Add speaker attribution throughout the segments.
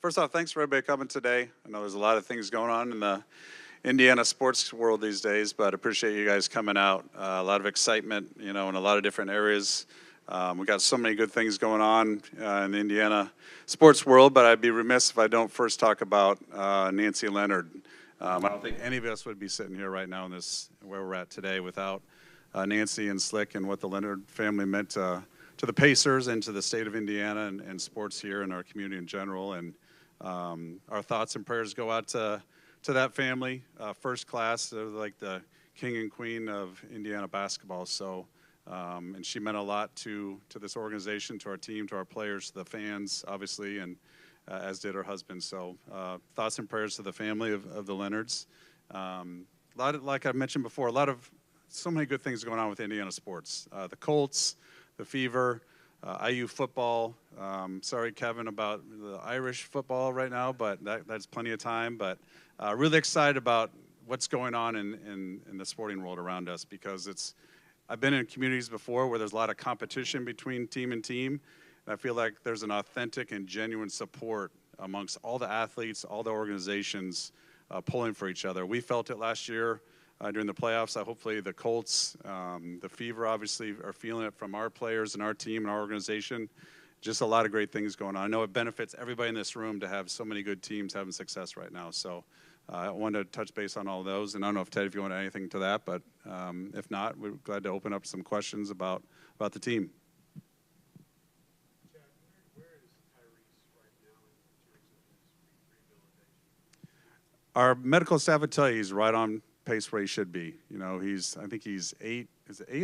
Speaker 1: First off, thanks for everybody coming today. I know there's a lot of things going on in the Indiana sports world these days, but I appreciate you guys coming out. A lot of excitement, in a lot of different areas. We got so many good things going on in the Indiana sports world, but I'd be remiss if I don't first talk about Nancy Leonard. I don't think any of us would be sitting here right now in this where we're at today without Nancy and Slick and what the Leonard family meant to the Pacers and to the state of Indiana and sports here and our community in general. And our thoughts and prayers go out to that family, first class. They're like the king and queen of Indiana basketball. So, and she meant a lot to this organization, to our team, to our players, to the fans, obviously, and as did her husband. So, thoughts and prayers to the family of the Leonards. Like I mentioned before, so many good things going on with Indiana sports. The Colts, the Fever, IU football. Sorry, Kevin, about the Irish football right now, but that's plenty of time. But really excited about what's going on in the sporting world around us, because I've been in communities before where there's a lot of competition between team and team. And I feel like there's an authentic and genuine support amongst all the athletes, all the organizations pulling for each other. We felt it last year during the playoffs. Hopefully the Colts, the Fever obviously are feeling it from our players and our team and our organization. Just a lot of great things going on. I know it benefits everybody in this room to have so many good teams having success right now. So I wanted to touch base on all of those. And I don't know if, Ted, if you want to add anything to that, but if not, we're glad to open up some questions about the team.
Speaker 2: Chad, where is Tyrese right now in terms of his rehabilitation?
Speaker 1: Our medical staff would tell you he's right on pace where he should be. I think he's 8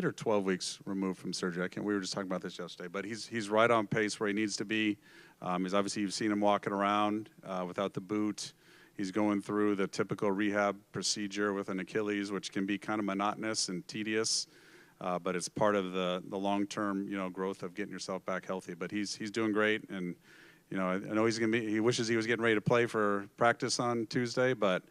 Speaker 1: or 12 weeks removed from surgery. We were just talking about this yesterday, but he's right on pace where he needs to be. He's obviously, you've seen him walking around without the boot. He's going through the typical rehab procedure with an Achilles, which can be kind of monotonous and tedious, but it's part of the long-term, growth of getting yourself back healthy. But he's doing great, and I know he wishes he was getting ready to play for practice on Tuesday, but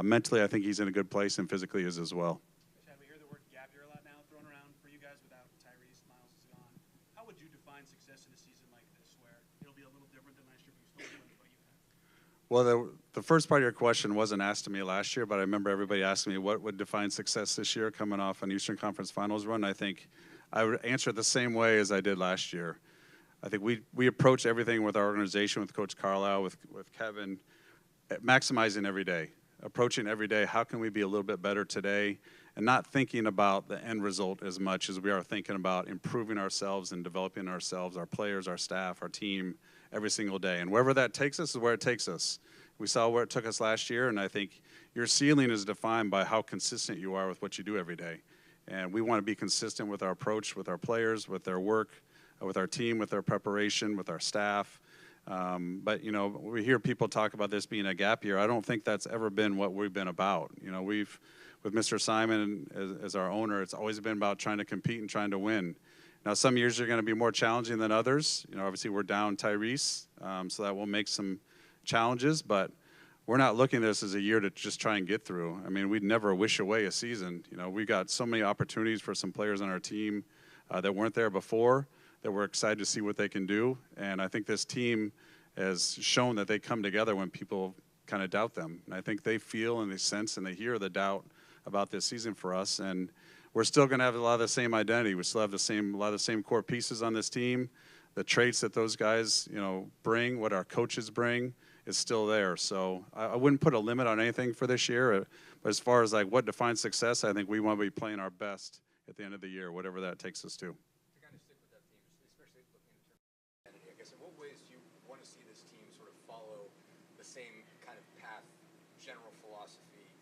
Speaker 1: mentally, I think he's in a good place, and physically is as well.
Speaker 3: Chad, we hear the word gap year a lot now thrown around for you guys without Tyrese. Miles is gone. How would you define success in a season like this, where it'll be a little different than last year, but you still win what you have?
Speaker 1: Well, the first part of your question wasn't asked to me last year, but I remember everybody asking me what would define success this year coming off an Eastern Conference Finals run. I think I would answer it the same way as I did last year. I think we approach everything with our organization, with Coach Carlisle, with Kevin, maximizing every day. Approaching every day, how can we be a little bit better today, and not thinking about the end result as much as we are thinking about improving ourselves and developing ourselves, our players, our staff, our team, every single day. And wherever that takes us is where it takes us. We saw where it took us last year, and I think your ceiling is defined by how consistent you are with what you do every day. And we want to be consistent with our approach, with our players, with their work, with our team, with their preparation, with our staff. But, we hear people talk about this being a gap year. I don't think that's ever been what we've been about. With Mr. Simon as our owner, it's always been about trying to compete and trying to win. Now, some years are going to be more challenging than others. Obviously we're down Tyrese, so that will make some challenges, but we're not looking at this as a year to just try and get through. I mean, we'd never wish away a season. We got so many opportunities for some players on our team that weren't there before, that we're excited to see what they can do. And I think this team has shown that they come together when people kind of doubt them. And I think they feel and they sense and they hear the doubt about this season for us. And we're still going to have a lot of the same identity. We still have a lot of the same core pieces on this team. The traits that those guys, bring, what our coaches bring, is still there. So I wouldn't put a limit on anything for this year. But as far as what defines success, I think we want to be playing our best at the end of the year, whatever that takes us to.
Speaker 4: In what ways do you want to see this team sort of follow the same kind of path, general philosophy,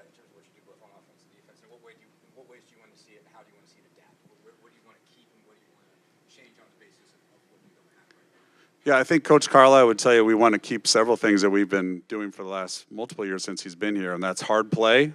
Speaker 4: in terms of what you do both on offense and defense? In what ways do you want to see it, and how do you want to see it adapt? What do you want to keep, and what do you want to change on the basis of what you don't have right now?
Speaker 1: Yeah, I think Coach Carlisle would tell you we want to keep several things that we've been doing for the last multiple years since he's been here, and that's hard play,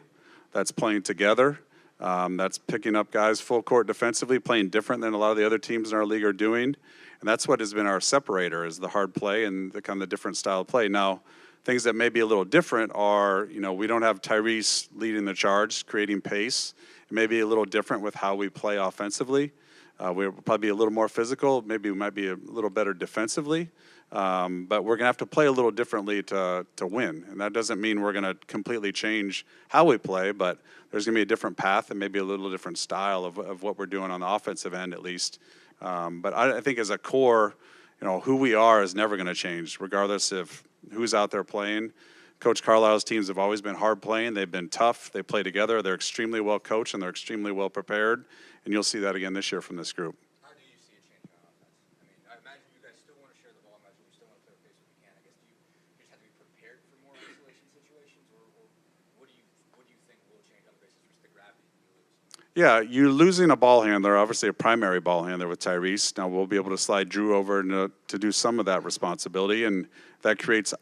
Speaker 1: that's playing together, that's picking up guys full court defensively, playing different than a lot of the other teams in our league are doing. And that's what has been our separator, is the hard play and the kind of different style of play. Now, things that may be a little different are, we don't have Tyrese leading the charge, creating pace. It may be a little different with how we play offensively. We'll probably be a little more physical. Maybe we might be a little better defensively. But we're going to have to play a little differently to win. And that doesn't mean we're going to completely change how we play, but there's going to be a different path and maybe a little different style of what we're doing on the offensive end, at least. But I think as a core, who we are is never going to change, regardless of who's out there playing. Coach Carlisle's teams have always been hard playing. They've been tough. They play together. They're extremely well coached and they're extremely well prepared. And you'll see that again this year from this group.
Speaker 4: How do you see it changing on offense? I mean, I imagine you guys still want to share the ball. I imagine you still want to play with pace when you can. I guess you just have to be prepared for more isolation situations, or what do you think will change on the basis of just the gravity you lose?
Speaker 1: Yeah, you're losing a ball handler, obviously a primary ball handler with Tyrese. Now we'll be able to slide Drew over to do some of that responsibility, and that creates,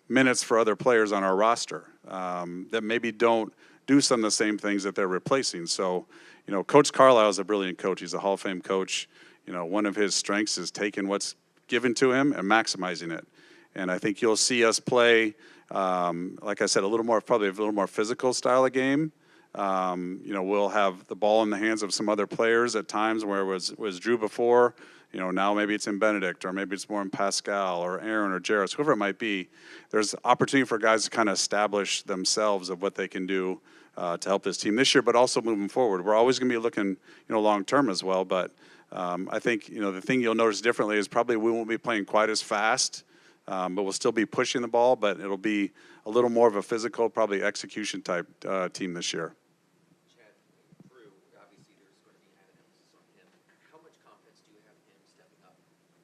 Speaker 1: minutes for other players on our roster that maybe don't do some of the same things that they're replacing. So, Coach Carlisle is a brilliant coach. He's a Hall of Fame coach. One of his strengths is taking what's given to him and maximizing it. And I think you'll see us play, like I said, probably a little more physical style of game. We'll have the ball in the hands of some other players at times where it was Drew before. Now maybe it's in Benedict, or maybe it's more in Pascal or Aaron or Jarris, whoever it might be. There's opportunity for guys to kind of establish themselves of what they can do to help this team this year, but also moving forward. We're always going to be looking, long term as well. But I think the thing you'll notice differently is probably we won't be playing quite as fast, but we'll still be pushing the ball. But it'll be a little more of a physical, probably execution type team this year.
Speaker 5: Drew, obviously there's going to be an added emphasis on him. How much confidence do you have in him stepping up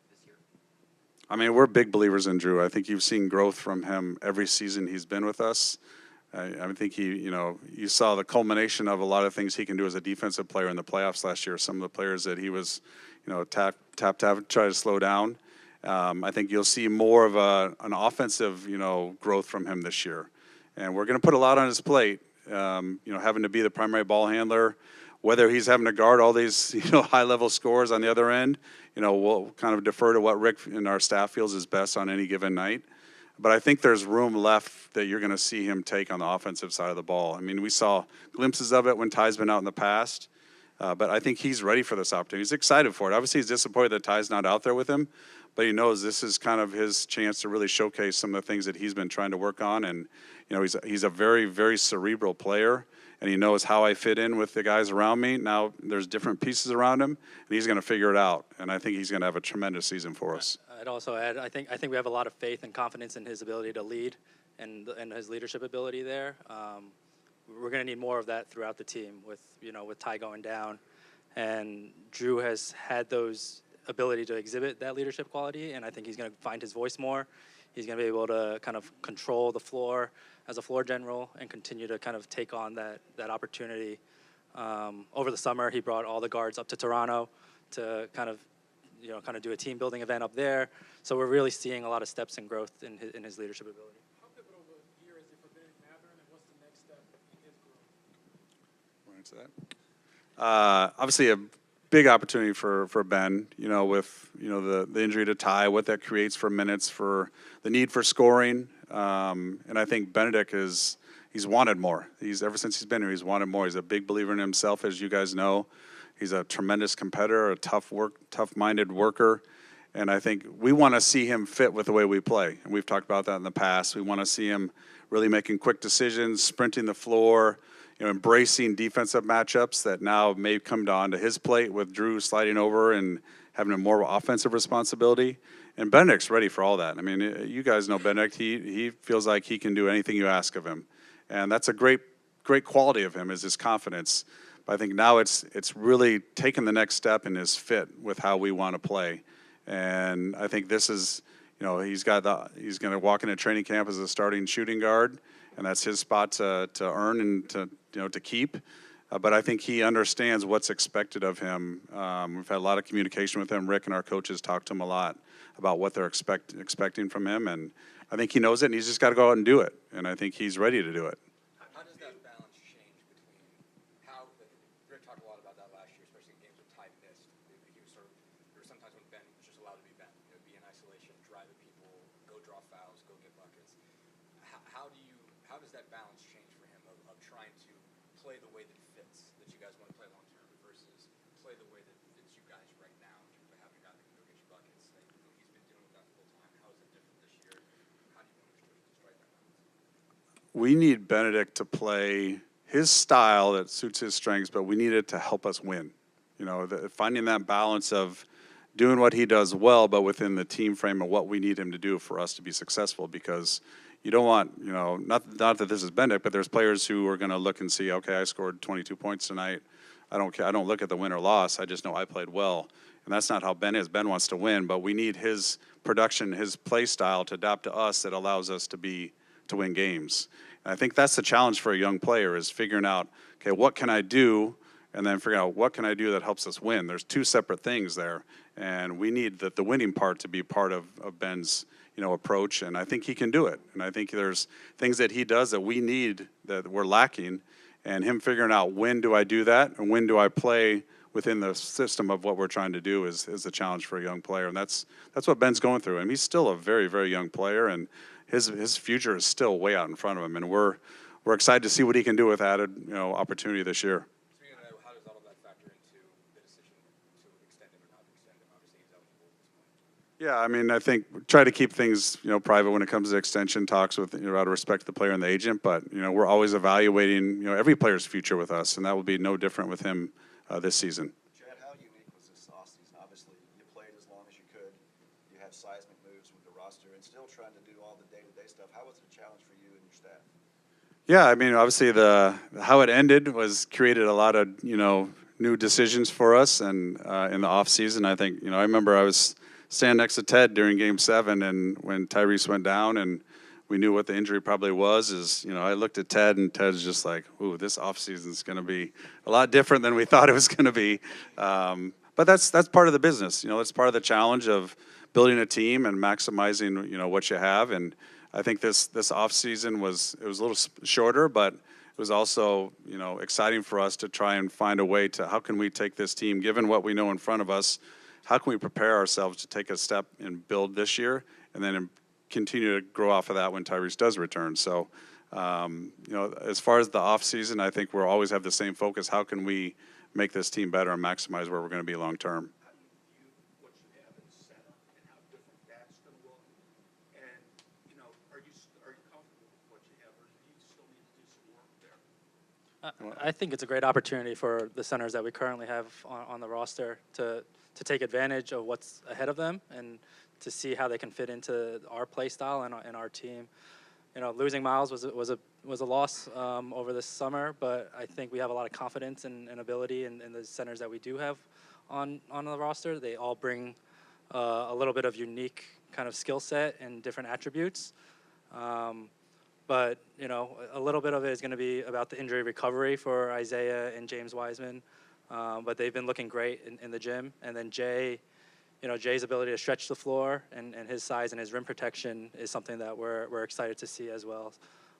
Speaker 5: this year?
Speaker 1: I mean, we're big believers in Drew. I think you've seen growth from him every season he's been with us. I think you saw the culmination of a lot of things he can do as a defensive player in the playoffs last year. Some of the players that he was, try to slow down. I think you'll see more of an offensive, growth from him this year. And we're going to put a lot on his plate. Having to be the primary ball handler, whether he's having to guard all these, high-level scores on the other end, we'll kind of defer to what Rick and our staff feels is best on any given night. But I think there's room left that you're going to see him take on the offensive side of the ball. I mean, we saw glimpses of it when Ty's been out in the past, but I think he's ready for this opportunity. He's excited for it. Obviously, he's disappointed that Ty's not out there with him, but he knows this is kind of his chance to really showcase some of the things that he's been trying to work on. And, he's a very, very cerebral player, and he knows how I fit in with the guys around me. Now there's different pieces around him, and he's going to figure it out. And I think he's going to have a tremendous season for us.
Speaker 6: I'd also add, I think we have a lot of faith and confidence in his ability to lead and his leadership ability there. We're going to need more of that throughout the team with Ty going down. And Drew has had those ability to exhibit that leadership quality, and I think he's going to find his voice more. He's going to be able to kind of control the floor as a floor general and continue to kind of take on that opportunity. Over the summer, he brought all the guards up to Toronto to kind of do a team building event up there. So we're really seeing a lot of steps and growth in his leadership ability.
Speaker 2: How pivotal of a year is it for Bennett Mathurin, and what's the next step in his growth?
Speaker 1: Want to answer that? Obviously, a big opportunity for Ben. With the injury to Ty, what that creates for minutes, for the need for scoring, and I think Benedict he's wanted more. Ever since he's been here, he's wanted more. He's a big believer in himself, as you guys know. He's a tremendous competitor, a tough-minded worker, and I think we want to see him fit with the way we play. And we've talked about that in the past. We want to see him really making quick decisions, sprinting the floor, embracing defensive matchups that now may come down to his plate with Drew sliding over and having a more offensive responsibility. And Benedict's ready for all that. I mean, you guys know Benedict. He feels like he can do anything you ask of him, and that's a great quality of him is his confidence. But I think now it's really taken the next step in his fit with how we want to play. And I think this is, he's going to walk into training camp as a starting shooting guard, and that's his spot to earn and to keep. But I think he understands what's expected of him. We've had a lot of communication with him. Rick and our coaches talked to him a lot about what they're expecting from him, and I think he knows it, and he's just got to go out and do it. And I think he's ready to do it.
Speaker 4: How does that balance change between how Rick talked a lot about that last year, especially in games with Ty missed. He was there were sometimes when Ben was just allowed to be Ben, be in isolation, drive at people, go draw fouls, go get buckets. How does that balance change for him of trying to play the way that fits that you guys want to play long term versus play the way that fits you guys right now in terms of having a guy that can go get you buckets? He's been dealing with that full time.
Speaker 1: we need Benedict to play his style that suits his strengths, but we need it to help us win. You know, finding that balance of doing what he does well, but within the team frame of what we need him to do for us to be successful. Because you don't want, you know, not that this is Benedict, but there's players who are going to look and see, okay, I scored 22 points tonight. I don't care. I don't look at the win or loss. I just know I played well. And that's not how Ben is. Ben wants to win, but we need his production, his play style to adapt to us that allows us to win games. And I think that's the challenge for a young player is figuring out, okay, what can I do? And then figuring out what can I do that helps us win. There's two separate things there. And we need the winning part to be part of Ben's, you know, approach. And I think he can do it. And I think there's things that he does that we need that we're lacking. And him figuring out when do I do that and when do I play within the system of what we're trying to do is the challenge for a young player. And that's what Ben's going through. And he's still a very, very young player, and his future is still way out in front of him. And we're excited to see what he can do with added, you know, opportunity this year.
Speaker 4: Speaking of that, how does all of that factor into the decision to extend him or not extend him? Obviously, he's eligible at this point.
Speaker 1: Yeah, I mean, I think try to keep things, you know, private when it comes to extension talks with, you know, out of respect to the player and the agent. But, you know, we're always evaluating, you know, every player's future with us, and that will be no different with him this season.
Speaker 7: Chad, how unique was this offseason? Obviously, you played as long as you could. You had seismic moves with the roster and still trying to do all the day-to-day stuff. How was it a challenge for you and your staff?
Speaker 1: Yeah, I mean, obviously how it ended was created a lot of, you know, new decisions for us, and in the off season, I think, you know, I remember I was standing next to Ted during Game 7, and when Tyrese went down, and we knew what the injury probably was. Is, you know, I looked at Ted, and Ted's just like, "Ooh, this off season is going to be a lot different than we thought it was going to be." But that's part of the business, you know. It's part of the challenge of building a team and maximizing, you know, what you have. And I think this off season was a little shorter, but it was also, you know, exciting for us to try and find a way to how can we take this team, given what we know in front of us, how can we prepare ourselves to take a step and build this year, and then continue to grow off of that when Tyrese does return. So, you know, as far as the off season, I think we'll always have the same focus. How can we make this team better and maximize where we're going to be long term?
Speaker 2: How do you view what you have in the setup and how different that's going to look? And, you know, are you comfortable with what you have, or do you still need to do some work there?
Speaker 6: I think it's a great opportunity for the centers that we currently have on the roster to take advantage of what's ahead of them and to see how they can fit into our play style and our team. You know, losing Miles was a loss over this summer, but I think we have a lot of confidence and ability in the centers that we do have on the roster. They all bring a little bit of unique kind of skill set and different attributes. But, you know, a little bit of it is going to be about the injury recovery for Isaiah and James Wiseman. But they've been looking great in the gym. And then Jay, you know, Jay's ability to stretch the floor and his size and his rim protection is something that we're excited to see as well.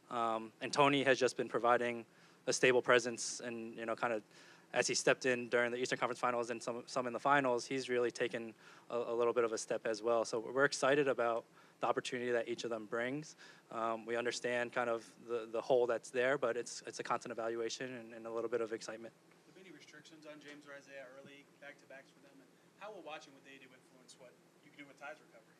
Speaker 6: And Tony has just been providing a stable presence, and, you know, kind of as he stepped in during the Eastern Conference Finals and some in the finals, he's really taken a little bit of a step as well. So we're excited about the opportunity that each of them brings. We understand kind of the hole that's there, but it's a constant evaluation and a little bit of excitement.
Speaker 3: Have any restrictions on James or Isaiah early back-to-backs for them? And how will watching what they do influence what you can do with Ty's recovery?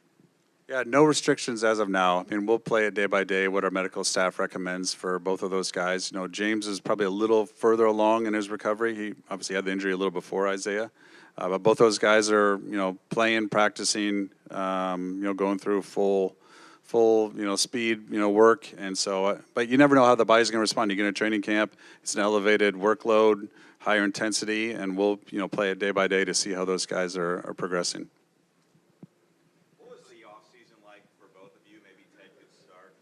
Speaker 1: Yeah, no restrictions as of now. I mean, we'll play it day by day, what our medical staff recommends for both of those guys. You know, James is probably a little further along in his recovery. He obviously had the injury a little before Isaiah. But both those guys are, you know, playing, practicing, you know, going through full, you know, speed, you know, work. And so, but you never know how the body's going to respond. You get in a training camp, it's an elevated workload, higher intensity, and we'll, you know, play it day by day to see how those guys are progressing.
Speaker 8: What was the off season like for both of you? Maybe Ted could start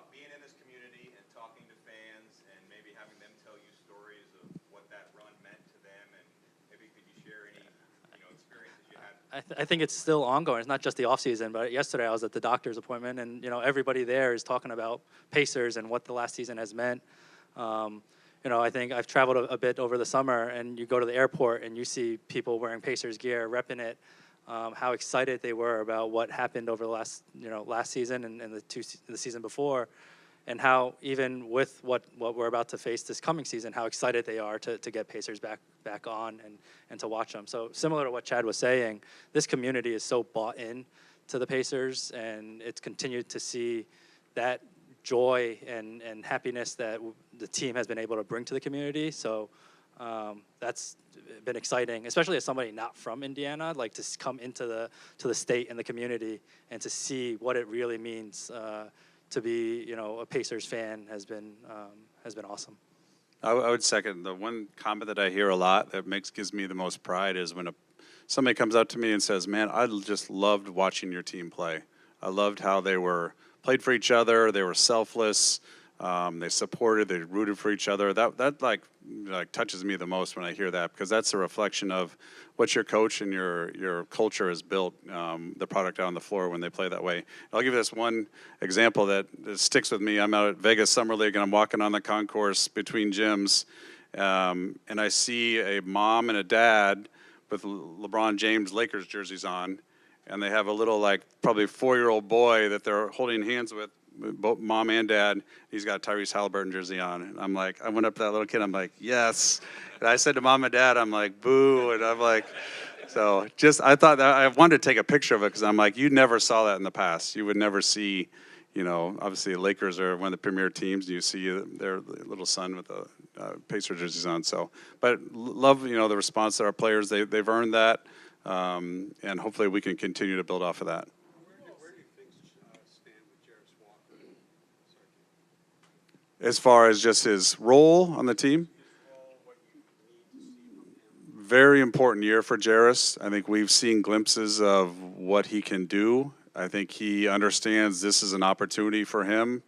Speaker 8: being in this community and talking to fans, and maybe having them tell you stories of what that run meant to them, and maybe could you share any, you know, experiences you had?
Speaker 6: I think it's still ongoing. It's not just the off season, but yesterday I was at the doctor's appointment, and, you know, everybody there is talking about Pacers and what the last season has meant. You know, I think I've traveled a bit over the summer, and you go to the airport and you see people wearing Pacers gear, repping it, how excited they were about what happened over the last season and the season before, and how even with what we're about to face this coming season, how excited they are to get Pacers back on and to watch them. So similar to what Chad was saying, this community is so bought in to the Pacers, and it's continued to see that joy and happiness that the team has been able to bring to the community. So that's been exciting, especially as somebody not from Indiana, like to come into the state and the community and to see what it really means to be, a Pacers fan has been awesome.
Speaker 1: I would second the one comment that I hear a lot that gives me the most pride is when somebody comes up to me and says, "Man, I just loved watching your team play. I loved how they played for each other. They were selfless. They supported. They rooted for each other." That like touches me the most when I hear that, because that's a reflection of what your coach and your culture has built, the product out on the floor when they play that way. I'll give you this one example that sticks with me. I'm out at Vegas Summer League and I'm walking on the concourse between gyms, and I see a mom and a dad with LeBron James Lakers jerseys on, and they have a little probably 4-year-old boy that they're holding hands with, both mom and dad. He's got Tyrese Halliburton jersey on. And I'm like, I went up to that little kid. I'm like, yes. And I said to mom and dad, I'm like, boo. And I'm like, so I thought that I wanted to take a picture of it because I'm like, you never saw that in the past. You would never see, obviously the Lakers are one of the premier teams. And you see their little son with the Pacer jerseys on. So, but love, the response to our players. They've earned that. And hopefully we can continue to build off of that.
Speaker 2: Where do you think stand with Jarris Walker?
Speaker 1: As far as just his role on the team? Very important year for Jarris. I think we've seen glimpses of what he can do. I think he understands this is an opportunity for him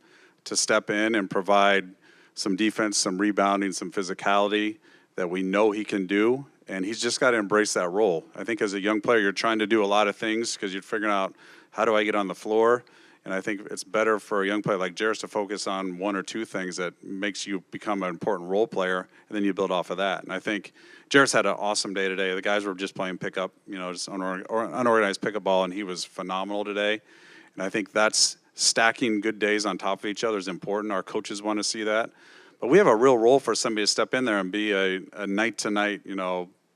Speaker 1: to step in and provide some defense, some rebounding, some physicality that we know he can do. And he's just got to embrace that role. I think as a young player, you're trying to do a lot of things because you're figuring out, how do I get on the floor? And I think it's better for a young player like Jarris to focus on one or two things that makes you become an important role player, and then you build off of that. And I think Jarris had an awesome day today. The guys were just playing pickup, just unorganized pickup ball, and he was phenomenal today. And I think that's stacking good days on top of each other is important. Our coaches want to see that. But we have a real role for somebody to step in there and be a night-to-night,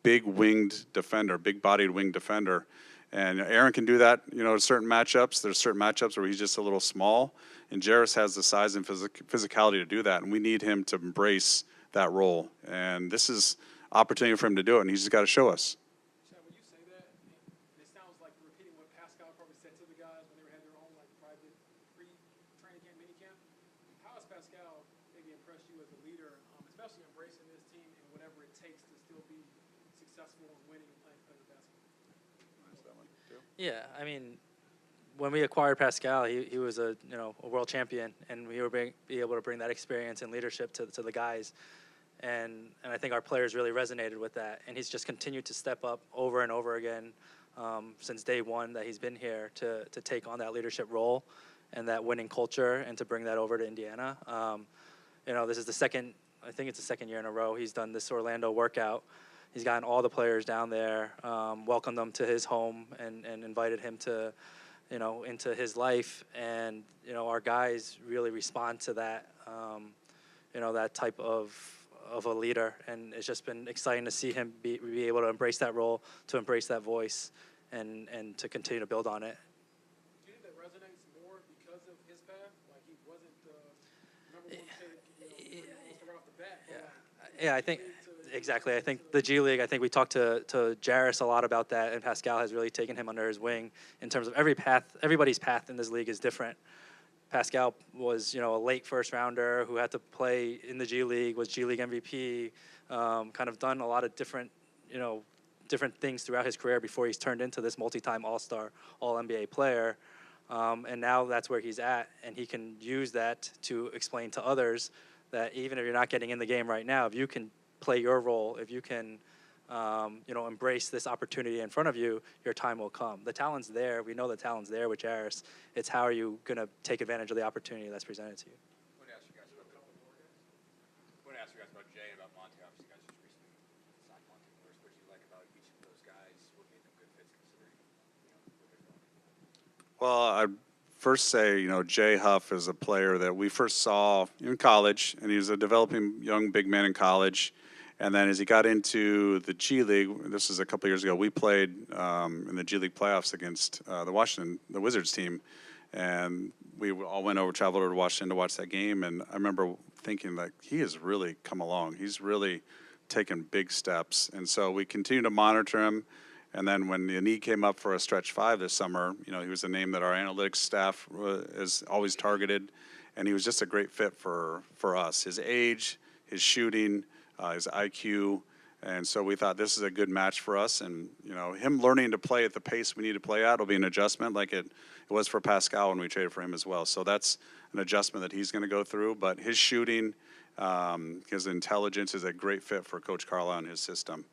Speaker 1: big winged defender, big-bodied winged defender. And Aaron can do that, certain matchups. There's certain matchups where he's just a little small. And Jarris has the size and physicality to do that. And we need him to embrace that role. And this is opportunity for him to do it, and he's just got to show us.
Speaker 9: Chad, when you say that, it sounds like you're repeating what Pascal probably said to the guys when they had their own private pre-training camp, mini camp. How has Pascal maybe impressed you as a leader, especially embracing this team and whatever it takes to still be successful and winning and playing competitive basketball?
Speaker 6: Yeah, I mean, when we acquired Pascal, he was a world champion, and we were be able to bring that experience and leadership to the guys. And I think our players really resonated with that. And he's just continued to step up over and over again since day one that he's been here to take on that leadership role and that winning culture and to bring that over to Indiana. This is I think it's the second year in a row he's done this Orlando workout. He's gotten all the players down there, welcomed them to his home and invited him to, into his life. And, our guys really respond to that, that type of a leader, and it's just been exciting to see him be able to embrace that role, to embrace that voice, and to continue to build on it.
Speaker 9: Do you think that resonates more because of his path? Like he wasn't the number one pick, almost right off the bat.
Speaker 6: Yeah, I think exactly. I think the G League. I think we talked to Jarris a lot about that, and Pascal has really taken him under his wing in terms of everybody's path in this league is different. Pascal was, a late first rounder who had to play in the G League, was G League MVP, kind of done a lot of different things throughout his career before he's turned into this multi-time All-Star, All-NBA player. And now that's where he's at, and he can use that to explain to others that even if you're not getting in the game right now, if you can play your role, if you can embrace this opportunity in front of you, your time will come. The talent's there. We know the talent's there with Jarris. It's how are you going to take advantage of the opportunity that's presented to you.
Speaker 4: I want to ask you guys about Jay and about Monte. Obviously, you guys just recently signed Monte Morris. What did you like about each of those guys? What made them good fits considering what they're doing?
Speaker 1: Well, I'd first say, Jay Huff is a player that we first saw in college, and he was a developing young big man in college. And then as he got into the G League, this is a couple years ago, we played in the G League playoffs against the Wizards team. and we all went over, traveled over to Washington to watch that game. And I remember thinking, like, he has really come along. He's really taken big steps. And so we continue to monitor him. And then when the knee came up for a stretch 5 this summer, you know, he was a name that our analytics staff is always targeted. And he was just a great fit for us. His age, his shooting, his IQ. And so we thought this is a good match for us. And, you know, him learning to play at the pace we need to play at will be an adjustment like it was for Pascal when we traded for him as well. So that's an adjustment that he's going to go through. But his shooting, his intelligence is a great fit for Coach Carlisle and his system.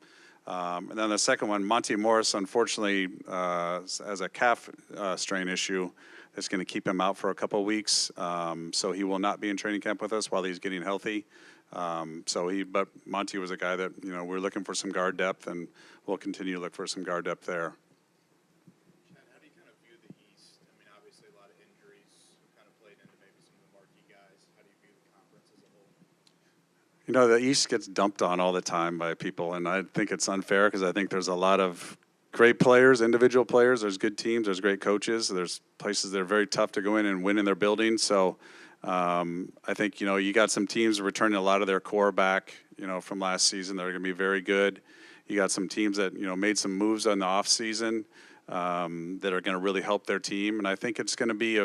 Speaker 1: And then the second one, Monty Morris, unfortunately, has a calf strain issue that's going to keep him out for a couple of weeks. So he will not be in training camp with us while he's getting healthy. But Monty was a guy that, you know, we're looking for some guard depth, and we'll continue to look for some guard depth there.
Speaker 10: Chad, how do you kind of view the East? I mean, obviously a lot of injuries kind of played into maybe some of the marquee guys. How do you view the conference as a whole?
Speaker 1: You know, the East gets dumped on all the time by people, and I think it's unfair because I think there's a lot of great players, individual players. There's good teams. There's great coaches. There's places that are very tough to go in and win in their building. So I think, you know, you got some teams returning a lot of their core back, you know, from last season. They're going to be very good. You got some teams that, you know, made some moves on the off season that are going to really help their team. And I think it's going to be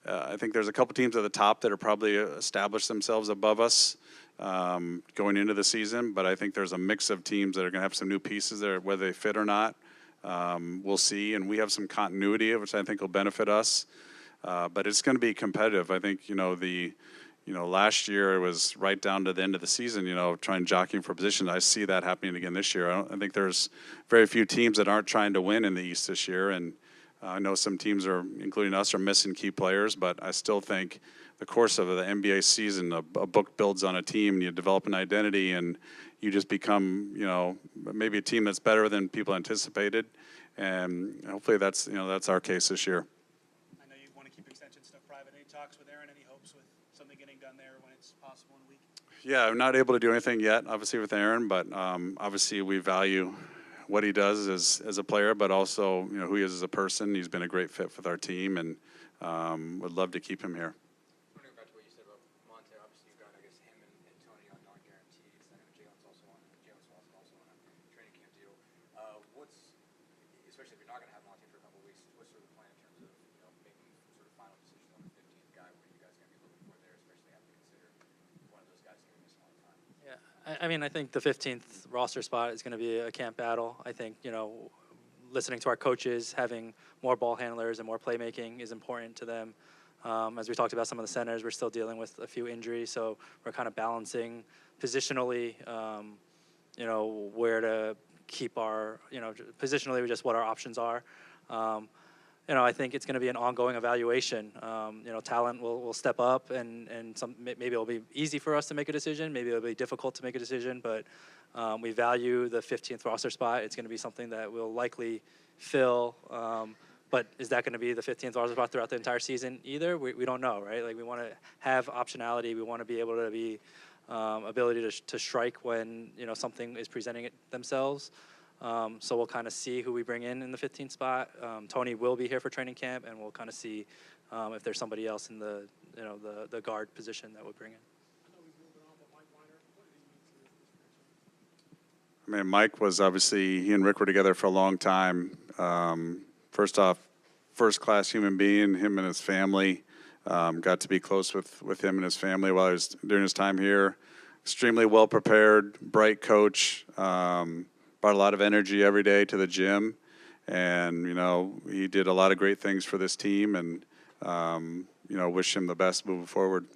Speaker 1: I think there's a couple teams at the top that are probably established themselves above us going into the season. But I think there's a mix of teams that are going to have some new pieces there, whether they fit or not. We'll see. And we have some continuity, which I think will benefit us. But it's going to be competitive. I think, you know, last year it was right down to the end of the season, you know, trying jockeying for position. I see that happening again this year. I think there's very few teams that aren't trying to win in the East this year. And I know some teams are, including us, are missing key players, but I still think the course of the NBA season, a book builds on a team, and you develop an identity, and you just become, you know, maybe a team that's better than people anticipated. And hopefully that's, you know, that's our case this year.
Speaker 3: I know you want to keep extension stuff private. Any talks with Aaron? Any hopes with something getting done there when it's possible in a week?
Speaker 1: Yeah, I'm not able to do anything yet, obviously, with Aaron, but obviously we value what he does as a player, but also, you know, who he is as a person. He's been a great fit with our team, and would love to keep him here.
Speaker 4: I want to go back to what you said about Monte. Obviously, you've got, I guess, him and Tony on non-guarantees. I know Jalen's also on a training camp deal. Especially if you're not going to have Monte for a couple of weeks, what's sort of the plan in terms of, you know, making sort of final decisions on the 15th guy? What are you guys going to be looking for there, especially having to consider one of those guys going to miss a lot of time?
Speaker 6: Yeah, I mean, I think the 15th roster spot is going to be a camp battle. I think, you know, listening to our coaches, having more ball handlers and more playmaking is important to them. As we talked about some of the centers, we're still dealing with a few injuries, so we're kind of balancing positionally, you know, where to keep our, you know, positionally just what our options are. You know, I think it's going to be an ongoing evaluation. You know, talent will step up, and maybe it'll be easy for us to make a decision. Maybe it'll be difficult to make a decision, but we value the 15th roster spot. It's going to be something that we'll likely fill. But is that going to be the 15th roster spot throughout the entire season either? We don't know, right? Like, we want to have optionality. We want to be able to be ability to strike when, you know, something is presenting it themselves. So we'll kind of see who we bring in the 15th spot. Tony will be here for training camp, and we'll kind of see if there's somebody else in the, you know, the guard position that would bring in.
Speaker 9: I know he's moving on, but Mike Weiner, what did he mean to this franchise?
Speaker 1: I mean, Mike was obviously, he and Rick were together for a long time. First off, first-class human being, him and his family. Got to be close with him and his family while he was during his time here. Extremely well-prepared, bright coach. Brought a lot of energy every day to the gym. And, you know, he did a lot of great things for this team, and, you know, wish him the best moving forward.